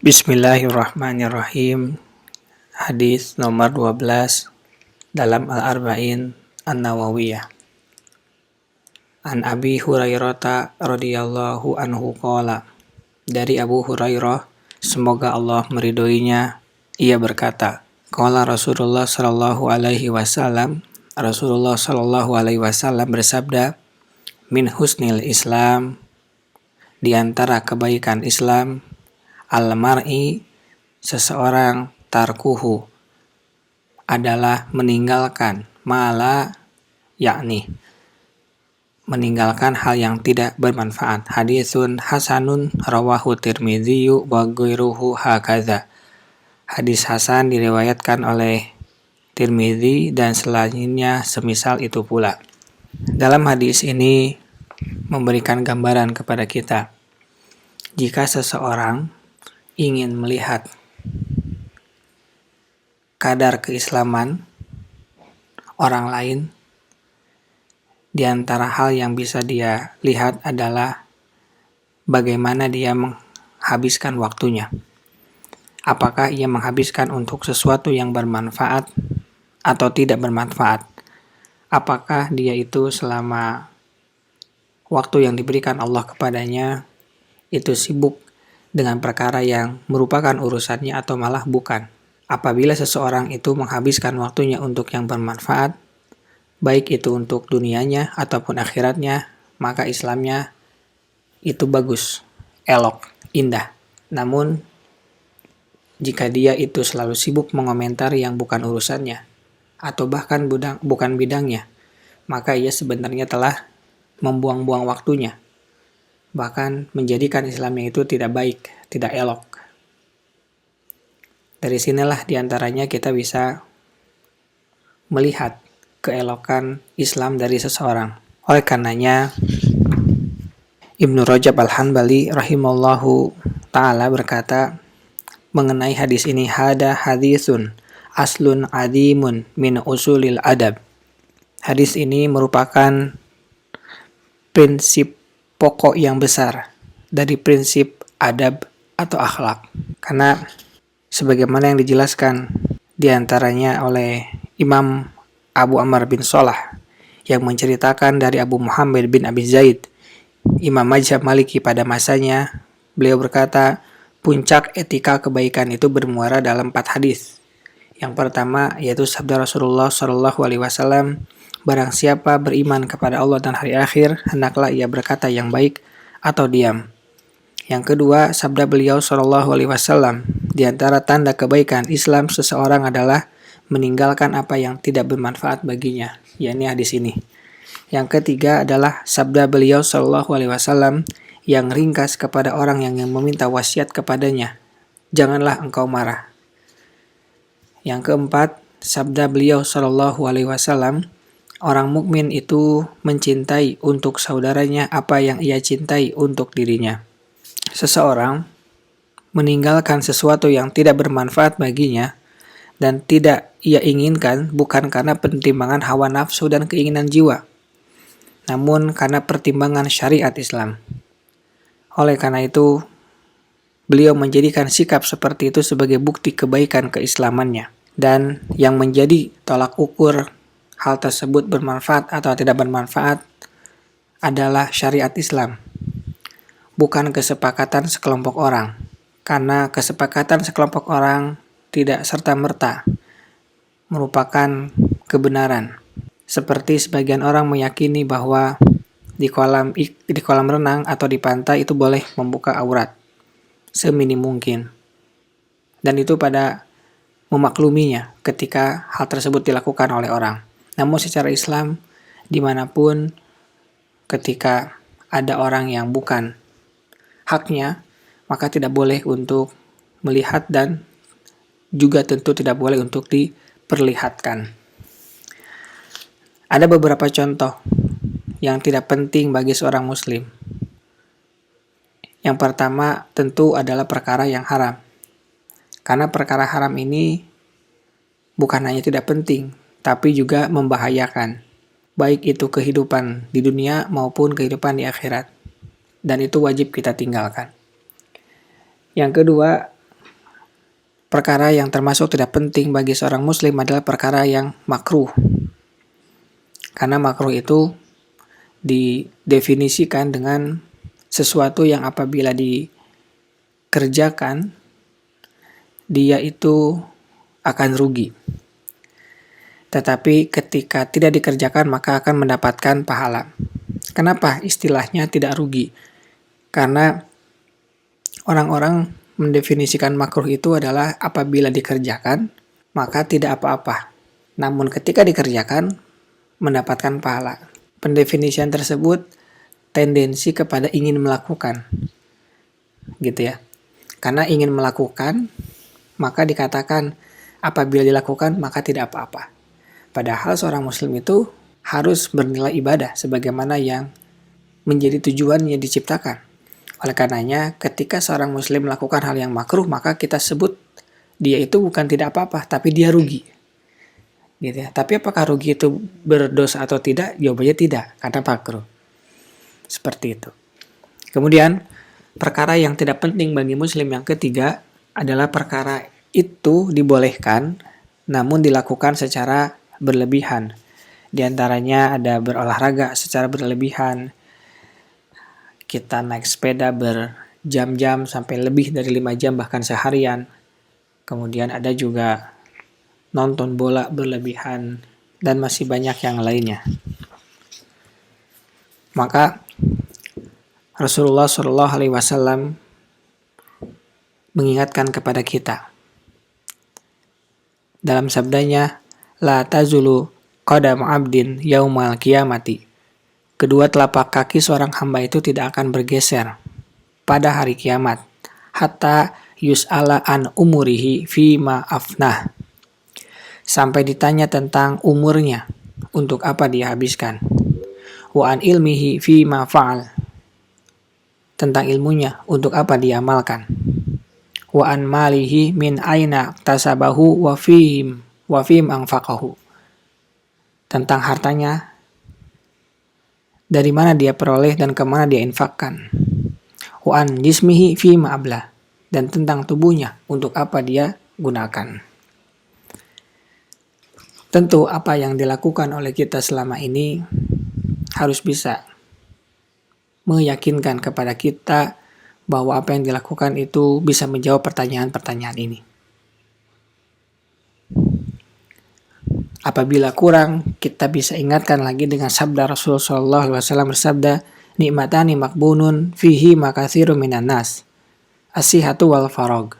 Bismillahirrahmanirrahim. Hadis nomor 12 dalam Al-Arba'in An-Nawawiyah. An Abi Hurairah radhiyallahu anhu qala. Dari Abu Hurairah, semoga Allah meridhoinya, ia berkata, qala Rasulullah sallallahu alaihi wasallam, Rasulullah sallallahu alaihi wasallam bersabda, min husnil Islam, di antara kebaikan Islam, al-mar'i, seseorang, tarkuhu, adalah meninggalkan, mala, yakni meninggalkan hal yang tidak bermanfaat. Hadisun hasanun rawahu Tirmidzi wa ghairuhu hakadza. Hadis hasan diriwayatkan oleh Tirmidzi dan selainnya semisal itu pula. Dalam hadis ini memberikan gambaran kepada kita, jika seseorang ingin melihat kadar keislaman orang lain, di antara hal yang bisa dia lihat adalah bagaimana dia menghabiskan waktunya. Apakah ia menghabiskan untuk sesuatu yang bermanfaat atau tidak bermanfaat? Apakah dia itu selama waktu yang diberikan Allah kepadanya itu sibuk dengan perkara yang merupakan urusannya atau malah bukan. Apabila seseorang itu menghabiskan waktunya untuk yang bermanfaat, baik itu untuk dunianya ataupun akhiratnya, maka Islamnya itu bagus, elok, indah. Namun, jika dia itu selalu sibuk mengomentari yang bukan urusannya, atau bahkan bukan bidangnya, maka ia sebenarnya telah membuang-buang waktunya. Bahkan menjadikan Islamnya itu tidak baik, tidak elok. Dari sinilah diantaranya kita bisa melihat keelokan Islam dari seseorang. Oleh karenanya, Ibnu Rajab Al-Hanbali rahimallahu ta'ala berkata mengenai hadis ini, hada hadisun aslun adimun min usulil adab. Hadis ini merupakan prinsip pokok yang besar dari prinsip adab atau akhlak. Karena sebagaimana yang dijelaskan diantaranya oleh Imam Abu Amr bin Salah yang menceritakan dari Abu Muhammad bin Abi Zaid, Imam Mazhab Maliki pada masanya, beliau berkata, puncak etika kebaikan itu bermuara dalam 4 hadis. Yang pertama yaitu sabda Rasulullah SAW, barang siapa beriman kepada Allah dan hari akhir, hendaklah ia berkata yang baik atau diam. Yang kedua, sabda beliau SAW, di antara tanda kebaikan Islam seseorang adalah meninggalkan apa yang tidak bermanfaat baginya, yakni hadis ini. Yang ketiga adalah sabda beliau SAW yang ringkas kepada orang yang meminta wasiat kepadanya, janganlah engkau marah. Yang keempat, sabda beliau SAW, orang mukmin itu mencintai untuk saudaranya apa yang ia cintai untuk dirinya. Seseorang meninggalkan sesuatu yang tidak bermanfaat baginya dan tidak ia inginkan bukan karena pertimbangan hawa nafsu dan keinginan jiwa, namun karena pertimbangan syariat Islam. Oleh karena itu, beliau menjadikan sikap seperti itu sebagai bukti kebaikan keislamannya. Dan yang menjadi tolak ukur hal tersebut bermanfaat atau tidak bermanfaat adalah syariat Islam, bukan kesepakatan sekelompok orang. Karena kesepakatan sekelompok orang tidak serta-merta merupakan kebenaran. Seperti sebagian orang meyakini bahwa di kolam renang atau di pantai itu boleh membuka aurat seminim mungkin. Dan itu pada memakluminya ketika hal tersebut dilakukan oleh orang. Namun secara Islam, dimanapun ketika ada orang yang bukan haknya, maka tidak boleh untuk melihat dan juga tentu tidak boleh untuk diperlihatkan. Ada beberapa contoh yang tidak penting bagi seorang muslim. Yang pertama tentu adalah perkara yang haram. Karena perkara haram ini bukan hanya tidak penting, tapi juga membahayakan. Baik itu kehidupan di dunia maupun kehidupan di akhirat. Dan itu wajib kita tinggalkan. Yang kedua, perkara yang termasuk tidak penting bagi seorang muslim adalah perkara yang makruh. Karena makruh itu didefinisikan dengan sesuatu yang apabila dikerjakan, dia itu akan rugi. Tetapi ketika tidak dikerjakan maka akan mendapatkan pahala. Kenapa istilahnya tidak rugi? Karena orang-orang mendefinisikan makruh itu adalah apabila dikerjakan maka tidak apa-apa. Namun ketika dikerjakan mendapatkan pahala. Pendefinisian tersebut tendensi kepada ingin melakukan. Gitu ya. Karena ingin melakukan maka dikatakan apabila dilakukan maka tidak apa-apa. Padahal seorang muslim itu harus bernilai ibadah sebagaimana yang menjadi tujuannya diciptakan. Oleh karenanya, ketika seorang muslim melakukan hal yang makruh, maka kita sebut dia itu bukan tidak apa-apa, tapi dia rugi. Gitu ya. Tapi apakah rugi itu berdosa atau tidak? Jawabannya tidak, karena makruh. Seperti itu. Kemudian, perkara yang tidak penting bagi muslim yang ketiga adalah perkara itu dibolehkan, namun dilakukan secara berlebihan. Di antaranya ada berolahraga secara berlebihan, kita naik sepeda berjam-jam sampai lebih dari 5 jam bahkan seharian. Kemudian ada juga nonton bola berlebihan dan masih banyak yang lainnya. Maka Rasulullah SAW mengingatkan kepada kita dalam sabdanya, la tazulu qadam abdin yaumal qiyamati. Kedua telapak kaki seorang hamba itu tidak akan bergeser pada hari kiamat. Hatta yus'ala an umurihi fima afnah. Sampai ditanya tentang umurnya, untuk apa dia habiskan. Wa an ilmihi fima fa'al. Tentang ilmunya, untuk apa dia amalkan. Wa an malihi min aina tasabahu wa fim anfaqahu. Tentang hartanya, dari mana dia peroleh dan kemana dia infakkan. Wa an jismihi fi ma'ablah. Dan tentang tubuhnya, untuk apa dia gunakan. Tentu apa yang dilakukan oleh kita selama ini harus bisa meyakinkan kepada kita bahwa apa yang dilakukan itu bisa menjawab pertanyaan-pertanyaan ini. Apabila kurang, kita bisa ingatkan lagi dengan sabda Rasulullah SAW bersabda, nikmatani makbunun fihi makatsiru minan nas, as-sihhatu wal farag.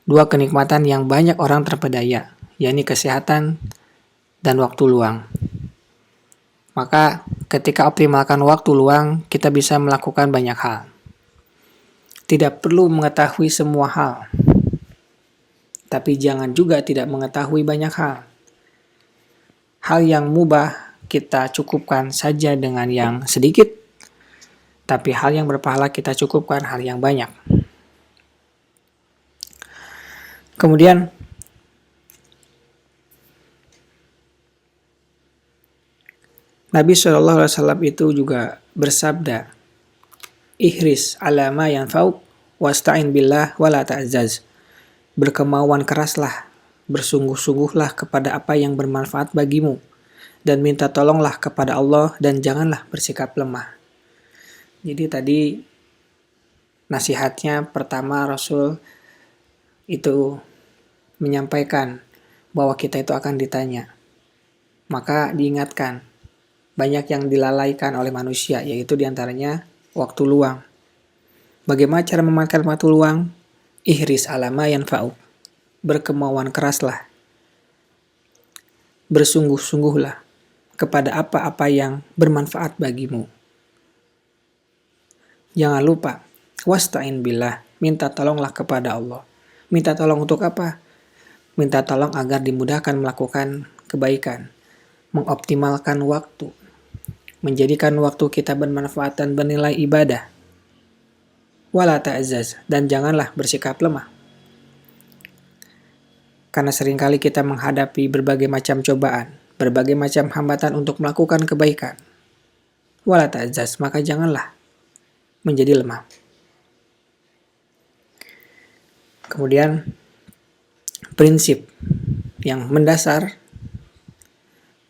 Dua kenikmatan yang banyak orang terpedaya, yakni kesehatan dan waktu luang. Maka ketika optimalkan waktu luang, kita bisa melakukan banyak hal. Tidak perlu mengetahui semua hal, tapi jangan juga tidak mengetahui banyak hal. Hal yang mubah kita cukupkan saja dengan yang sedikit, tapi hal yang berpahala kita cukupkan hal yang banyak. Kemudian Nabi SAW itu juga bersabda, ihris ala ma yanfa'uk wasta'in billah wala ta'zaz. Berkemauan keraslah, bersungguh-sungguhlah kepada apa yang bermanfaat bagimu, dan minta tolonglah kepada Allah dan janganlah bersikap lemah. Jadi tadi nasihatnya pertama Rasul itu menyampaikan bahwa kita itu akan ditanya. Maka diingatkan, banyak yang dilalaikan oleh manusia, yaitu diantaranya waktu luang. Bagaimana cara memanfaatkan waktu luang? Ihris ala ma yanfa'uk. Berkemauan keraslah. Bersungguh-sungguhlah kepada apa-apa yang bermanfaat bagimu. Jangan lupa, wasta'in billah, minta tolonglah kepada Allah. Minta tolong untuk apa? Minta tolong agar dimudahkan melakukan kebaikan, mengoptimalkan waktu, menjadikan waktu kita bermanfaat dan bernilai ibadah. Wala ta'zaz, dan janganlah bersikap lemah. Karena seringkali kita menghadapi berbagai macam cobaan, berbagai macam hambatan untuk melakukan kebaikan. Wala ta'zaz, maka janganlah menjadi lemah. Kemudian prinsip yang mendasar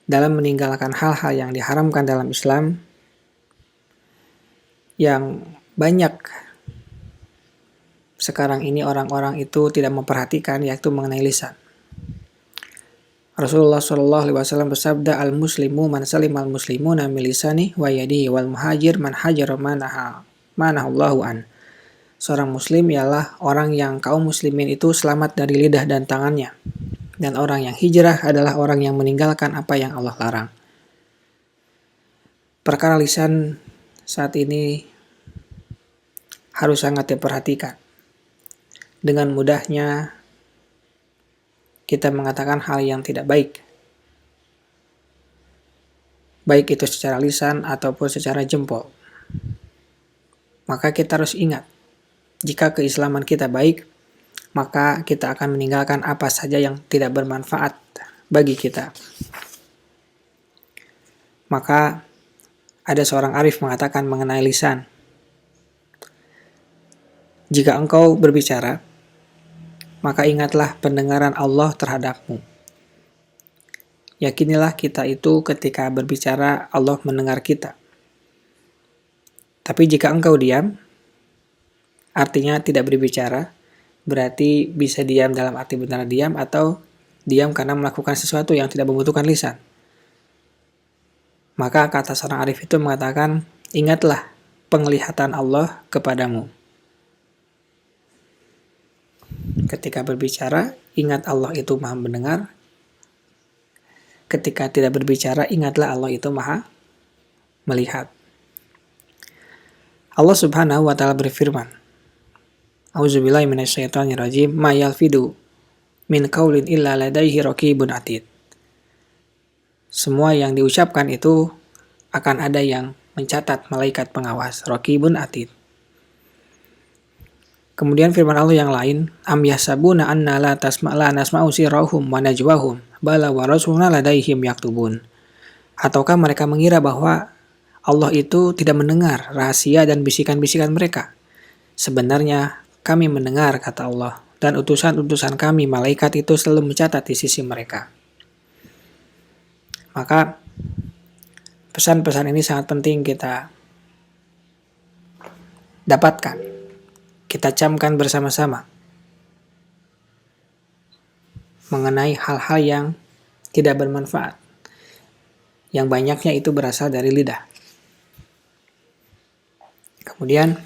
dalam meninggalkan hal-hal yang diharamkan dalam Islam yang banyak sekarang ini orang-orang itu tidak memperhatikan, yaitu mengenai lisan. Rasulullah SAW bersabda, al-muslimu man salimal muslimuna min lisanihi wa yadihi wal muhajir man hajara manahullahu an. Seorang muslim ialah orang yang kaum muslimin itu selamat dari lidah dan tangannya. Dan orang yang hijrah adalah orang yang meninggalkan apa yang Allah larang. Perkara lisan saat ini harus sangat diperhatikan. Dengan mudahnya kita mengatakan hal yang tidak baik. Baik itu secara lisan ataupun secara jempol. Maka kita harus ingat, jika keislaman kita baik, maka kita akan meninggalkan apa saja yang tidak bermanfaat bagi kita. Maka ada seorang arif mengatakan mengenai lisan, jika engkau berbicara, maka ingatlah pendengaran Allah terhadapmu. Yakinilah kita itu ketika berbicara Allah mendengar kita. Tapi jika engkau diam, artinya tidak berbicara, berarti bisa diam dalam arti benar diam atau diam karena melakukan sesuatu yang tidak membutuhkan lisan. Maka kata seorang arif itu mengatakan, ingatlah penglihatan Allah kepadamu. Ketika berbicara, ingat Allah itu maha mendengar. Ketika tidak berbicara, ingatlah Allah itu maha melihat. Allah Subhanahu wa ta'ala berfirman, A'udzubillahi minasyaitonirrajim, ma yalfidu min qaulin illa ladaihi raqibun atid. Semua yang diucapkan itu akan ada yang mencatat malaikat pengawas, raqibun atid. Kemudian firman Allah yang lain, am yahsabuna anna la nasma'u sirrahum wa najwahum bala wa rasuluna ladaihim yaktubun. Ataukah mereka mengira bahwa Allah itu tidak mendengar rahasia dan bisikan-bisikan mereka? Sebenarnya kami mendengar, kata Allah, dan utusan-utusan kami malaikat itu selalu mencatat di sisi mereka. Maka pesan-pesan ini sangat penting kita dapatkan. Kita camkan bersama-sama mengenai hal-hal yang tidak bermanfaat, yang banyaknya itu berasal dari lidah. Kemudian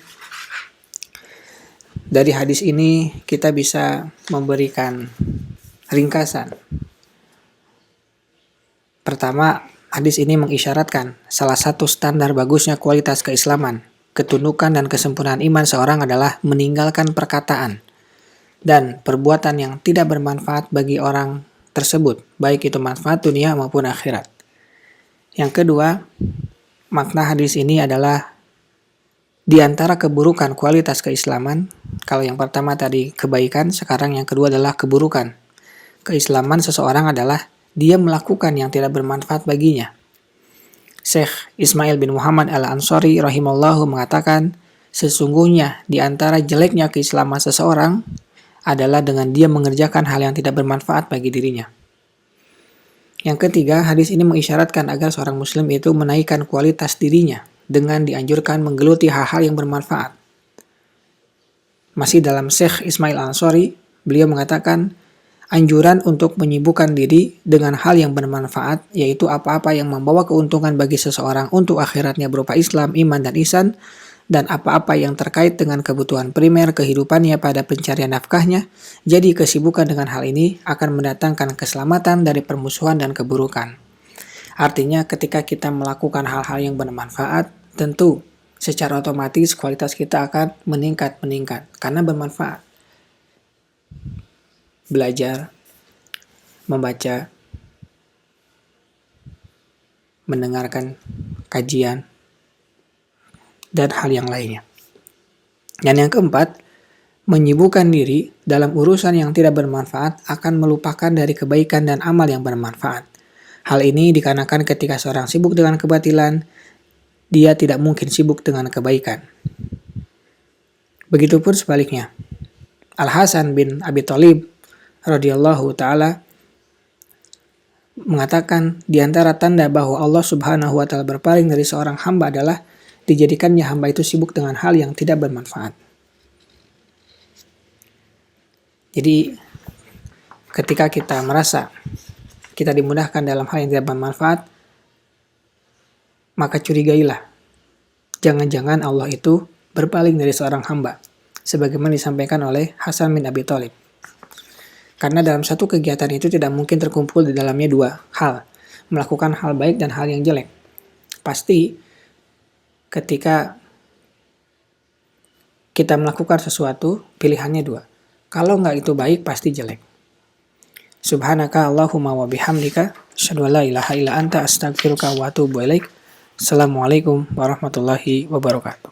dari hadis ini kita bisa memberikan ringkasan. Pertama, hadis ini mengisyaratkan salah satu standar bagusnya kualitas keislaman, ketundukan dan kesempurnaan iman seorang adalah meninggalkan perkataan dan perbuatan yang tidak bermanfaat bagi orang tersebut, baik itu manfaat dunia maupun akhirat. Yang kedua, makna hadis ini adalah di antara keburukan kualitas keislaman. Kalau yang pertama tadi kebaikan, sekarang yang kedua adalah keburukan. Keislaman seseorang adalah dia melakukan yang tidak bermanfaat baginya. Syekh Ismail bin Muhammad al-Ansari rahimallahu mengatakan, sesungguhnya di antara jeleknya keislaman seseorang adalah dengan dia mengerjakan hal yang tidak bermanfaat bagi dirinya. Yang ketiga, hadis ini mengisyaratkan agar seorang muslim itu menaikkan kualitas dirinya dengan dianjurkan menggeluti hal-hal yang bermanfaat. Masih dalam Syekh Ismail al-Ansari, beliau mengatakan, anjuran untuk menyibukkan diri dengan hal yang bermanfaat, yaitu apa-apa yang membawa keuntungan bagi seseorang untuk akhiratnya berupa Islam, iman, dan ihsan, dan apa-apa yang terkait dengan kebutuhan primer kehidupannya pada pencarian nafkahnya. Jadi kesibukan dengan hal ini akan mendatangkan keselamatan dari permusuhan dan keburukan. Artinya ketika kita melakukan hal-hal yang bermanfaat, tentu secara otomatis kualitas kita akan meningkat karena bermanfaat. Belajar, membaca, mendengarkan kajian, dan hal yang lainnya. Dan yang keempat, menyibukkan diri dalam urusan yang tidak bermanfaat akan melupakan dari kebaikan dan amal yang bermanfaat. Hal ini dikarenakan ketika seorang sibuk dengan kebatilan, dia tidak mungkin sibuk dengan kebaikan. Begitupun sebaliknya. Al-Hasan bin Abi Thalib radhiyallahu taala mengatakan di antara tanda bahwa Allah Subhanahu wa taala berpaling dari seorang hamba adalah dijadikannya hamba itu sibuk dengan hal yang tidak bermanfaat. Jadi ketika kita merasa kita dimudahkan dalam hal yang tidak bermanfaat, maka curigailah. Jangan-jangan Allah itu berpaling dari seorang hamba, sebagaimana disampaikan oleh Hasan bin Abi Thalib. Karena dalam satu kegiatan itu tidak mungkin terkumpul di dalamnya dua hal, melakukan hal baik dan hal yang jelek. Pasti ketika kita melakukan sesuatu, pilihannya dua. Kalau nggak itu baik, pasti jelek. Subhanaka Allahumma wa bihamdika, asyhadu an la ilaha illa anta, astaghfiruka wa atubu ilaik. Assalamualaikum warahmatullahi wabarakatuh.